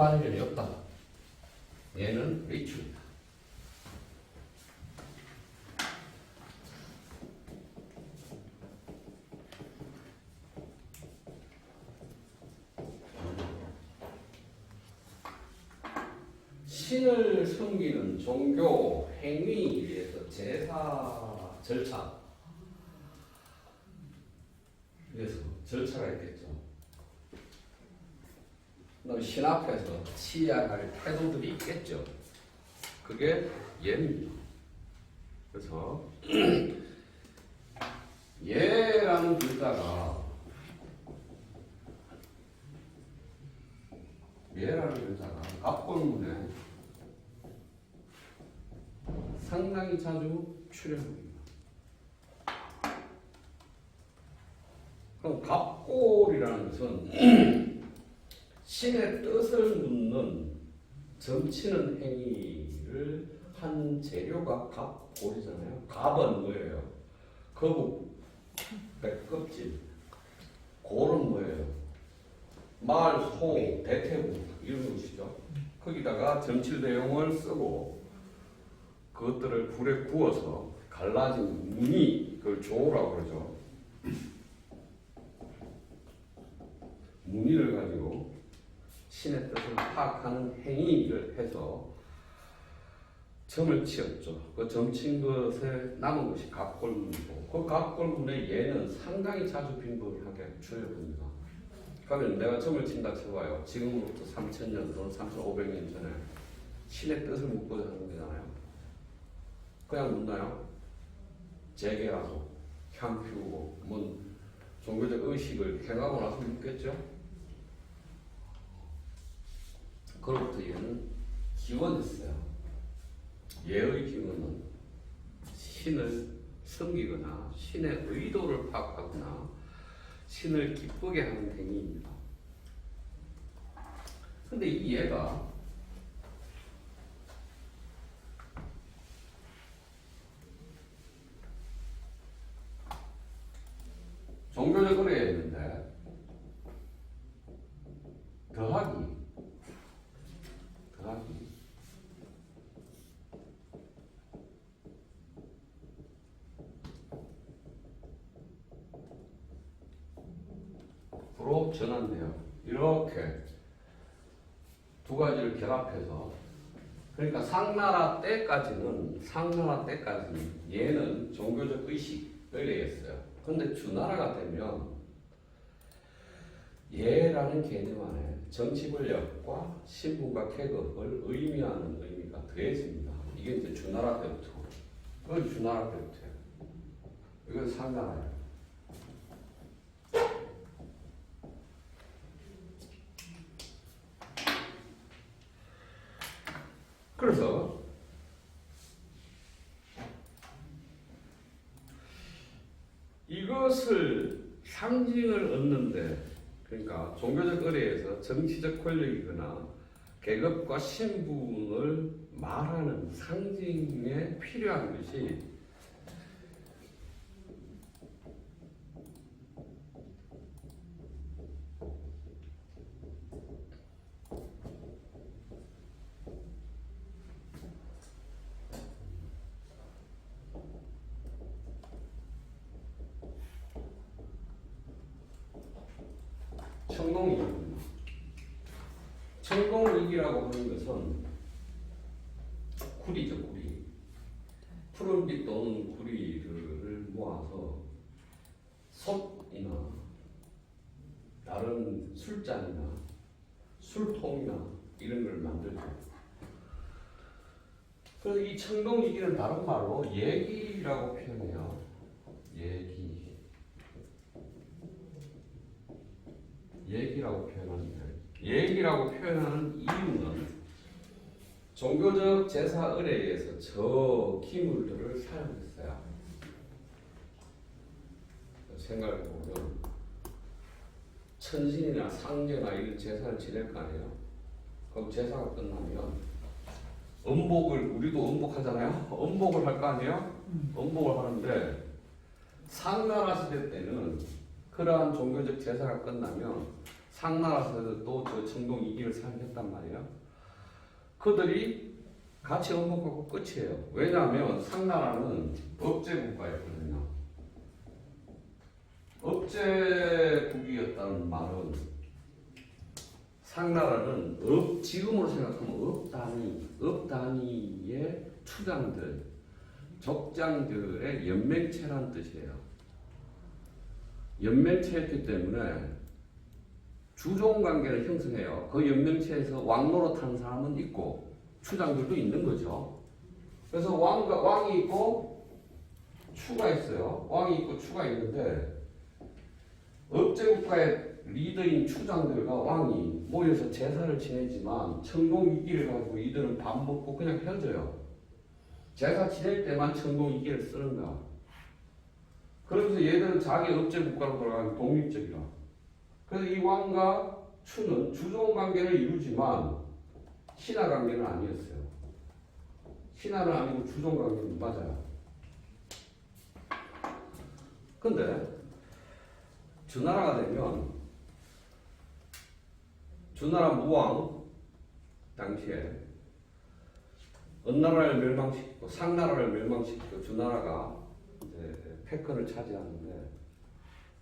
관련이 없다. 얘는 리추이다. 신을 섬기는 종교 행위에 의해서 제사 절차, 그래서 절차가 있겠죠. 그다음에 신 앞에서 취해야 할 태도들이 있겠죠. 그게 예입니다. 그래서 예라는 글자가 갑골문에 상당히 자주 출현합니다. 그럼 갑골이라는 것은 신의 뜻을 묻는 점치는 행위를 한 재료가 갑골이잖아요. 갑은 뭐예요? 거북, 백껍질. 골은 뭐예요? 말, 소, 대퇴부 이런 것이죠. 거기다가 점칠 내용을 쓰고 그것들을 불에 구워서 갈라진 무늬, 그걸 조라고 그러죠. 무늬를 가지고 신의 뜻을 파악하는 행위를 해서 점을 치었죠. 그 점친 것에 남은 것이 갑골문이고 그 갑골문에 얘는 상당히 자주 빈번하게 출현합니다. 그러면 내가 점을 친다 쳐봐요. 지금으로부터 3000년 또는 3500년 전에 신의 뜻을 묻고자 하는 거잖아요. 그냥 묻나요? 재개하고 향 피우고 뭐 종교적 의식을 행하고 나서 묻겠죠? 그로부터 얘는 기원이 있어요. 예의 기원은 신을 섬기거나 신의 의도를 파악하거나 신을 기쁘게 하는 행위입니다. 근데 이 예가 종교적 의례였는데 더하기 로 전환돼요. 이렇게 두 가지를 결합해서 그러니까 상나라 때까지는 얘는 종교적 의식 의례였어요. 근데 주나라가 되면 예라는 개념 안에 정치 권력과 신분과 계급을 의미하는 의미가 더해집니다. 이게 이제 주나라 때부터. 그건 주나라 때부터예요. 이건 상나라예요. 그래서 이것을 상징을 얻는데 그러니까 종교적 의례에서 정치적 권력이거나 계급과 신분을 말하는 상징에 필요한 것이 청동이입니다. 청동이기라고 하는 것은 구리죠, 구리. 푸른빛 도는 구리를 모아서 솥이나 다른 술잔이나 술통이나 이런 걸 만들죠. 그래서 이 청동이기는 다른 말로 예기라고 표현해요. 예기라고 표현합니다. 예기라고 표현하는 이유는 종교적 제사 의례에서 저 기물들을 사용했어요. 생각해보면 천신이나 상제나 이런 제사를 지낼 거 아니에요. 그럼 제사가 끝나면 우리도 음복하잖아요. 음복을 할 거 아니에요. 음복을 하는데 상나라 시대 때는 그러한 종교적 제사가 끝나면 상나라에서 또 저 청동 2기를 사용했단 말이에요. 그들이 같이 업무하고 끝이에요. 왜냐하면 상나라는 업제국가였거든요. 업제국이었다는 말은 상나라는 지금으로 생각하면 업 단위의 추장들, 적장들의 연맹체란 뜻이에요. 연맹체였기 때문에 주종 관계를 형성해요. 그 연맹체에서 왕 노릇하는 사람은 있고 추장들도 있는 거죠. 그래서 왕이 있고 추가 있어요. 왕이 있고 추가 있는데 업제국가의 리더인 추장들과 왕이 모여서 제사를 지내지만 청동이기를 가지고 이들은 밥 먹고 그냥 헤어져요. 제사 지낼 때만 청동이기를 쓰는 거야. 그러면서 얘들은 자기 업제국가로 돌아가는 독립적이라. 그래서 이 왕과 추는 주종 관계를 이루지만 신하 관계는 아니었어요. 신하는 아니고 주종 관계는 맞아요. 근데 주나라가 되면 주나라 무왕 당시에 은나라를 멸망시키고 상나라를 멸망시키고 주나라가 이제 패권을 차지하는데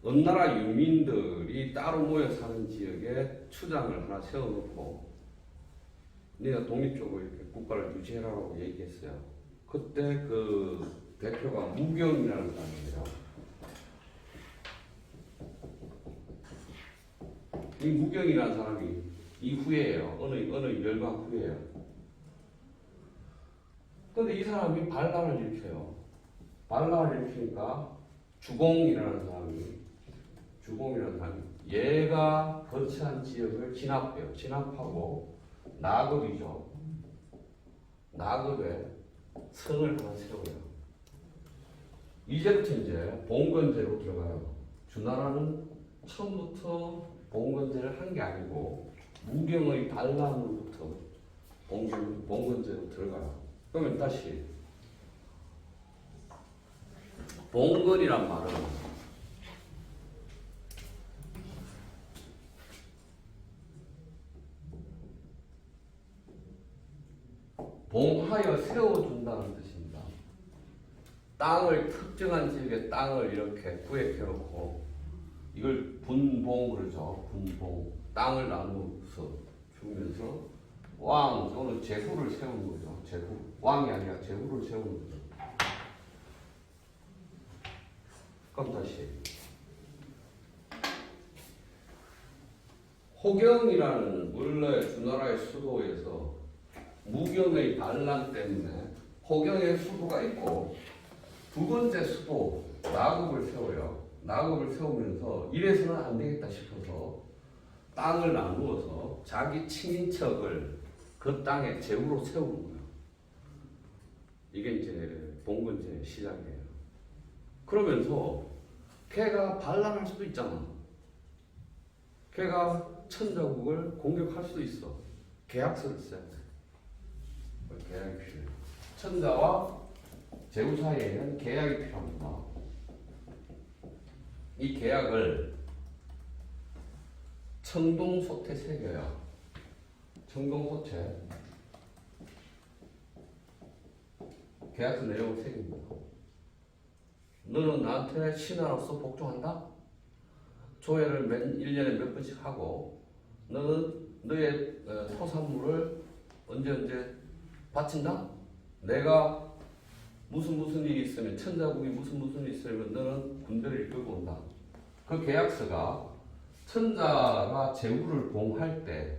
은나라 유민들이 따로 모여 사는 지역에 추장을 하나 세워놓고 네가 독립적으로 이렇게 국가를 유지해라라고 얘기했어요. 그때 그 대표가 무경이라는 사람이에요. 이 무경이라는 사람이 이후에예요. 어느 멸망 후에예요. 근데 이 사람이 반란을 일으켜요. 반란을 일으키니까 주공이라는 사람이 얘가 거치한 지역을 진압해요. 진압하고 나급이죠. 나급에 성을 하나 세워요. 이제부터 이제 봉건제로 들어가요. 주나라는 처음부터 봉건제를 한 게 아니고 무경의 반란으로부터 봉건제로 들어가요. 그러면 다시 봉건이란 말은 봉하여 세워준다는 뜻입니다. 땅을 특정한 지역의 땅을 이렇게 구획해놓고 이걸 분봉 그러죠. 분봉. 땅을 나누어서 주면서 왕 또는 제후를 세우는 거죠. 제후. 왕이 아니라 제후를 세우는 거죠. 그럼 다시 호경이라는 원래 주나라의 수도에서 무경의 반란 때문에 호경의 수도가 있고 두 번째 수도 나급을 세워요. 나급을 세우면서 이래서는 안 되겠다 싶어서 땅을 나누어서 자기 친인척을 그 땅에 제후로 세우는 거예요. 이게 이제 봉건제의 시작이에요. 그러면서 걔가 반란할 수도 있잖아. 걔가 천자국을 공격할 수도 있어. 계약서를 써야 돼. 계약이 필요해요. 천자와 제후 사이에는 계약이 필요합니다. 이 계약을 청동소태 새겨요. 청동소태 계약서 내용을 새깁니다. 너는 나한테 신하로서 복종한다? 조회를 1년에 몇 번씩 하고 너는 너의 토산물을 언제 바친다? 내가 무슨 일이 있으면 천자국이 무슨 일이 있으면 너는 군대를 이끌고 온다. 그 계약서가 천자가 제후를 봉할 때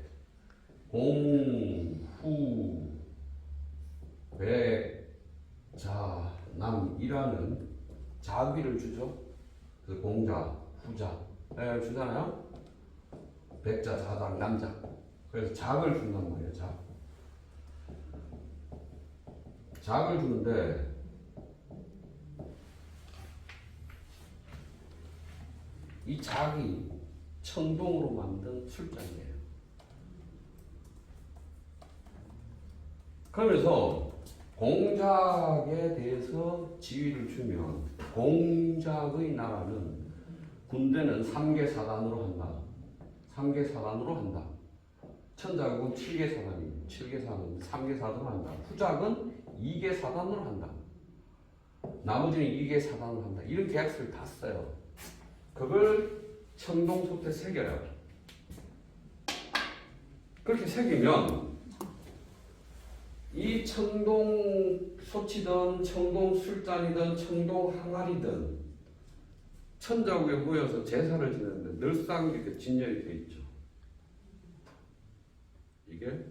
공후 배자남이라는 자귀를 주죠. 그 공자, 후자 주잖아요. 백자, 자당, 남자. 그래서 작을 준단 말이에요. 작을 주는데 이 작이 청동으로 만든 술잔이에요. 그러면서 공작에 대해서 지위를 주면 공작의 나라는 군대는 3개 사단으로 한다. 3개 사단으로 한다. 천작은 7개 사단이에요. 7개 사단, 3개 사단으로 한다. 후작은 2개 사단으로 한다. 나머지는 2개 사단으로 한다. 이런 계약서를 다 써요. 그걸 청동소태 새겨요. 그렇게 새기면 이 청동소치든 청동술잔이든 청동항아리든 천자국에 모여서 제사를 지내는데 늘상 이렇게 진열이 되어 있죠. 이게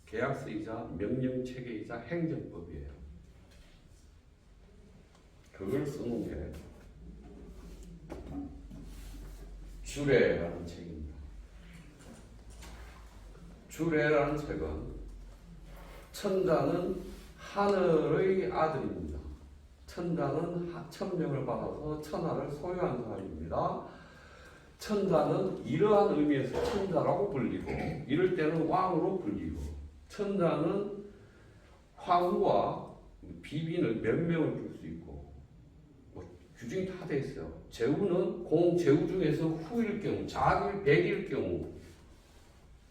계약서이자 명령체계이자 행정법이에요. 그걸 쓰는 게 주례라는 책입니다. 주례라는 책은 천자는 하늘의 아들입니다. 천자는 천명을 받아서 천하를 소유한 사람입니다. 천자는 이러한 의미에서 천자라고 불리고 이럴 때는 왕으로 불리고 천자는 황후와 비빈을 몇 명을 줄 수 있고 뭐 규정이 다 돼 있어요. 제후는 공제후 중에서 후일 경우 자기 백일 경우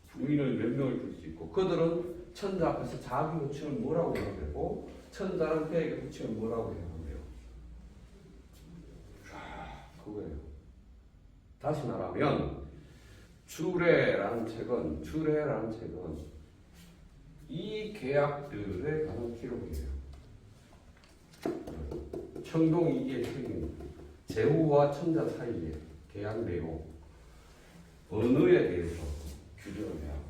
부인을 몇 명을 줄 수 있고 그들은 천자 앞에서 자기 호칭을 뭐라고 해야 되고 천자는 그에게 호칭을 뭐라고 해야 하며 그거예요. 다시 말하면 주례라는 책은 이 계약들에 관한 기록이에요. 청동 2개 책입니다. 제후와 천자 사이의 계약 내용 언어에 대해서 규정을 해야 합니다.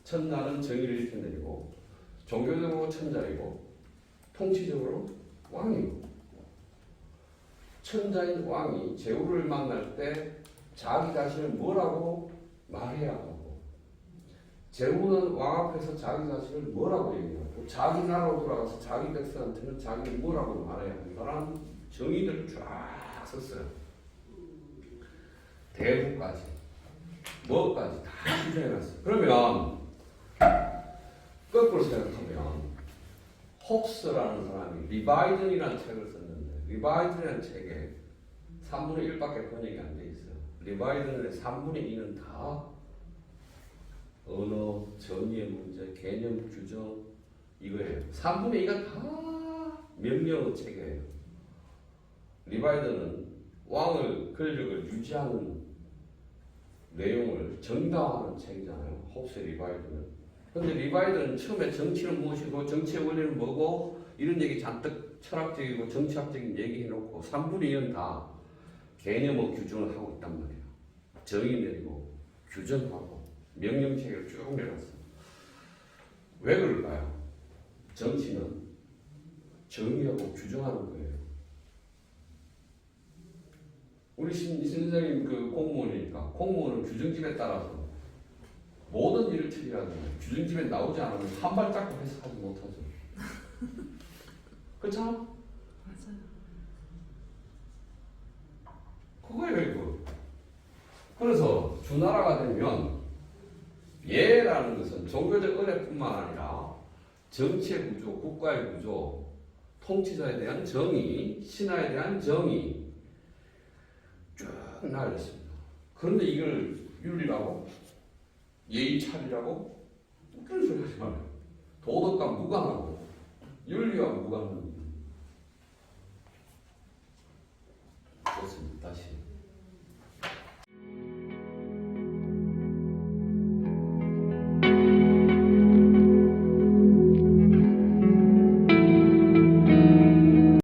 천자는 정의를 이렇게 내리고 종교적으로 천자이고 통치적으로 왕이고 천자인 왕이 제후를 만날 때 자기 자신을 뭐라고 말해야 하고 제후는 왕 앞에서 자기 자신을 뭐라고 얘기하고 자기 나라로 돌아가서 자기 백성한테는 자기를 뭐라고 말해야 한다는 정의들을 쫙 썼어요. 대부까지 뭐까지 다 규정해놨어요. 그러면 거꾸로 생각하면 홉스라는 사람이 리바이든이라는 책을 썼는데 리바이든이라는 책에 3분의 1밖에 번역이 안 돼 있어요. 리바이든의 3분의 2는 다 언어, 정의의 문제, 개념 규정 이거예요. 3분의 2가 다 명령 체계예요. 리바이든은 왕을 권력을 유지하는 내용을 정당화하는 책이잖아요. 홉스의 리바이든은. 근데 리바이든은 처음에 정치는 무엇이고 정치의 원리는 뭐고 이런 얘기 잔뜩 철학적이고 정치학적인 얘기 해놓고 3분의 2는 다 개념의 규정을 하고 있단 말이에요. 정의 내리고 규정하고 명령체계를 쭉 내놨어요. 왜 그럴까요? 정치는 정의하고 규정하는 거예요. 우리 선생님 그 공무원이니까 공무원은 규정집에 따라서 모든 일을 처리하는 거예요. 규정집에 나오지 않으면 한 발짝도 해석하지 못하죠. 그렇잖아? 맞아요. 그거예요, 이거. 그래서 주나라가 되면 예라는 것은 종교적 은혜뿐만 아니라 정치의 구조, 국가의 구조, 통치자에 대한 정의, 신하에 대한 정의 쭉 나열했습니다. 그런데 이걸 윤리라고? 예의 차리라고? 그런 소리 하지 말아요. 도덕과 무관하고 윤리와 무관합니다.